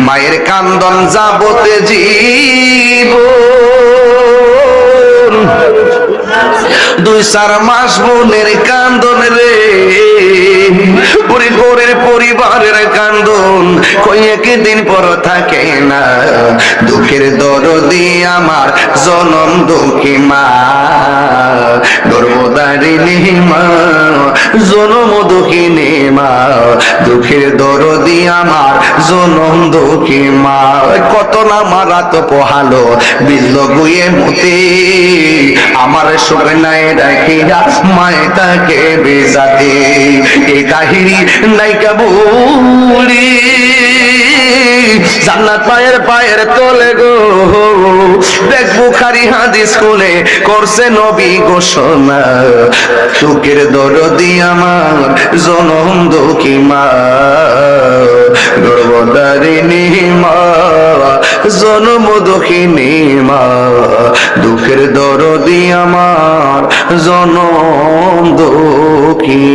মায়ের কান্দন যাবতে জীব 2-4 মাস বোনের কান্দন রে পরিবারের পরিবারের কান্দন কয়েক দিন পর থাকে না দুঃখের দরদি আমার জনম দুঃখী মা গর্ভধারিণী মা জনম দুঃখিনী মা দুঃখের দরদি আমার জনম দুঃখী মা কত না মারা তো পোহালো বিল্ল গুয়ে মতে আমার সুখ নাই রাখিয়া মায়ে তাকে বেজাতে এই কাহিনী নাইকা বলি জান্নাত পায়ের পায়ের তলে গো দেখ বুখারী হাদিস খুলে করছে নবী ঘোষণা সুখের দরদি আমার জনম দুঃখী মা গর্ভধারিণী মা জনম দুঃখিনী মা দুঃখের দরদি আমার জনম দুঃখী